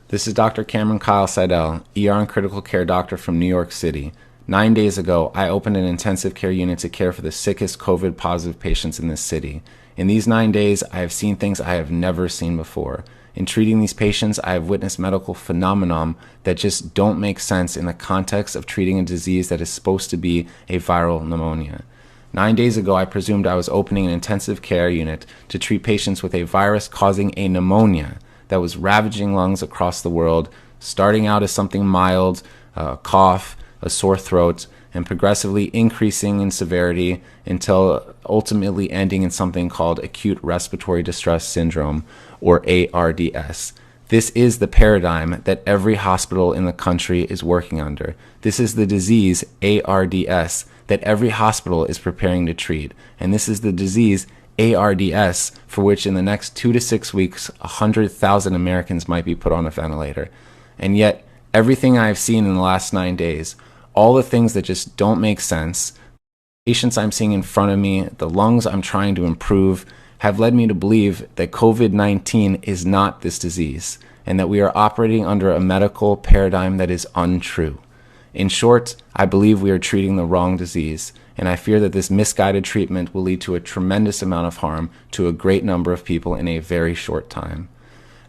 This is Dr. Cameron Kyle Seidel, ER and critical care doctor from New York City. 9 days ago, I opened an intensive care unit to care for the sickest COVID-positive patients in this city. In these 9 days, I have seen things I have never seen before. In treating these patients, I have witnessed medical phenomenon that just don't make sense in the context of treating a disease that is supposed to be a viral pneumonia. 9 days ago, I presumed I was opening an intensive care unit to treat patients with a virus causing a pneumonia that was ravaging lungs across the world, starting out as something mild, a cough, a sore throat, and progressively increasing in severity until ultimately ending in something called Acute Respiratory Distress Syndrome, or ARDS. This is the paradigm that every hospital in the country is working under. This is the disease, ARDS, that every hospital is preparing to treat. And this is the disease, ARDS, for which in the next 2 to 6 weeks, 100,000 Americans might be put on a ventilator. And yet, everything I've seen in the last 9 days, all the things that just don't make sense, patients I'm seeing in front of me, the lungs I'm trying to improve, have led me to believe that COVID-19 is not this disease, and that we are operating under a medical paradigm that is untrue. In short, I believe we are treating the wrong disease, and I fear that this misguided treatment will lead to a tremendous amount of harm to a great number of people in a very short time.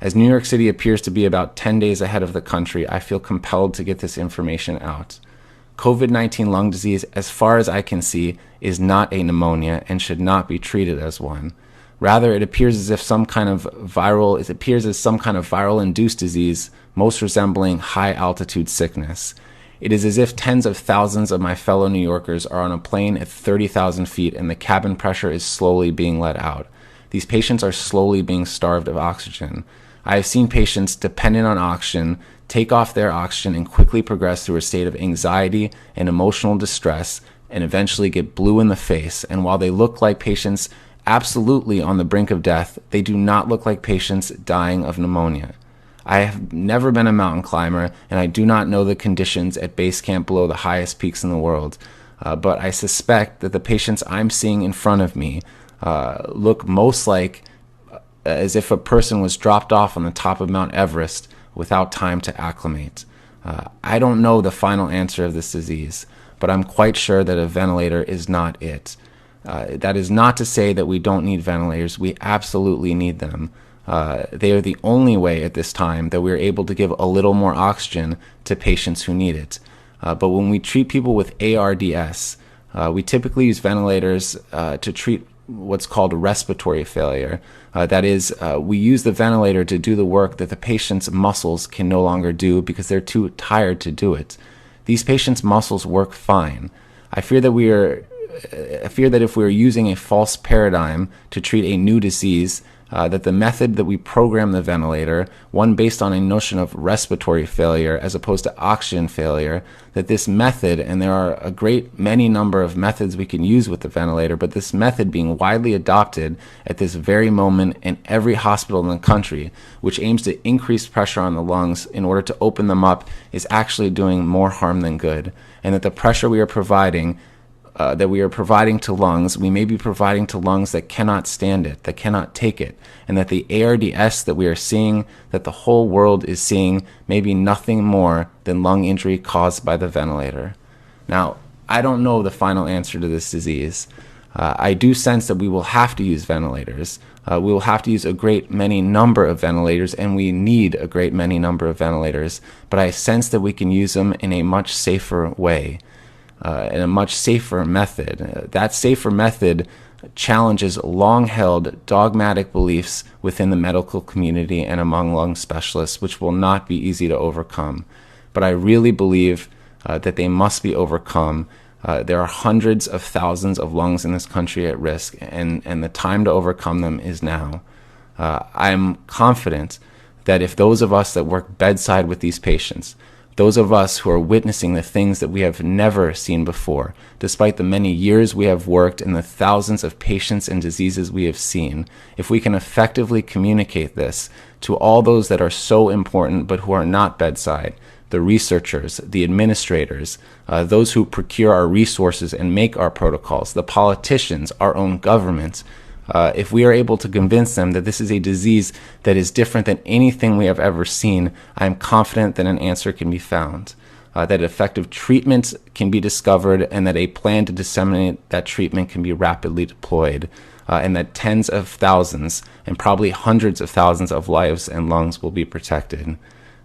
As New York City appears to be about 10 days ahead of the country, I feel compelled to get this information out. COVID-19 lung disease, as far as I can see, is not a pneumonia and should not be treated as one. Rather, it appears as some kind of viral-induced disease, most resembling high-altitude sickness. It is as if tens of thousands of my fellow New Yorkers are on a plane at 30,000 feet and the cabin pressure is slowly being let out. These patients are slowly being starved of oxygen. I have seen patients dependent on oxygen take off their oxygen and quickly progress through a state of anxiety and emotional distress and eventually get blue in the face. And while they look like patients absolutely on the brink of death, they do not look like patients dying of pneumonia. I have never been a mountain climber, and I do not know the conditions at base camp below the highest peaks in the world. But I suspect that the patients I'm seeing in front of me look most like as if a person was dropped off on the top of Mount Everest without time to acclimate. I don't know the final answer of this disease, but I'm quite sure that a ventilator is not it. That is not to say that we don't need ventilators. We absolutely need them. They are the only way at this time that we're able to give a little more oxygen to patients who need it. But when we treat people with ARDS, we typically use ventilators to treat what's called respiratory failure. That is, we use the ventilator to do the work that the patient's muscles can no longer do because they're too tired to do it. These patients' muscles work fine. I fear that if we are using a false paradigm to treat a new disease, that the method that we program the ventilator, one based on a notion of respiratory failure as opposed to oxygen failure, that this method, and there are a great many number of methods we can use with the ventilator, but this method being widely adopted at this very moment in every hospital in the country, which aims to increase pressure on the lungs in order to open them up, is actually doing more harm than good, and that the pressure we are providing to lungs, we may be providing to lungs that cannot stand it, that cannot take it, and that the ARDS that we are seeing, that the whole world is seeing, may be nothing more than lung injury caused by the ventilator. Now, I don't know the final answer to this disease. I do sense that we will have to use ventilators. We will have to use a great many number of ventilators, and we need a great many number of ventilators, but I sense that we can use them in a much safer way. In a much safer method. That safer method challenges long-held dogmatic beliefs within the medical community and among lung specialists, which will not be easy to overcome. But I really believe that they must be overcome. There are hundreds of thousands of lungs in this country at risk, and the time to overcome them is now. I am confident that if those of us that work bedside with these patients, those of us who are witnessing the things that we have never seen before, despite the many years we have worked and the thousands of patients and diseases we have seen, if we can effectively communicate this to all those that are so important but who are not bedside, the researchers, the administrators, those who procure our resources and make our protocols, the politicians, our own government, If we are able to convince them that this is a disease that is different than anything we have ever seen, I am confident that an answer can be found, that effective treatment can be discovered, and that a plan to disseminate that treatment can be rapidly deployed, and that tens of thousands and probably hundreds of thousands of lives and lungs will be protected.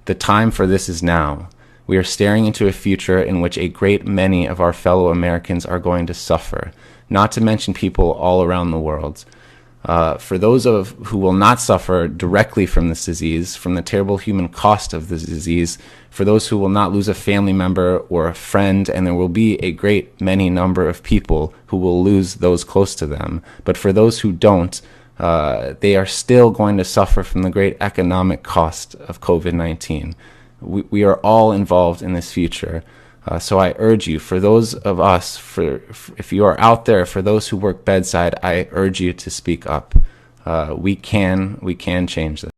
The time for this is now. We are staring into a future in which a great many of our fellow Americans are going to suffer, not to mention people all around the world. For those who will not suffer directly from this disease, from the terrible human cost of this disease, for those who will not lose a family member or a friend, and there will be a great many number of people who will lose those close to them. But for those who don't, they are still going to suffer from the great economic cost of COVID-19. We are all involved in this future. So I urge you, for those of us, if you are out there, for those who work bedside, I urge you to speak up. We can change this.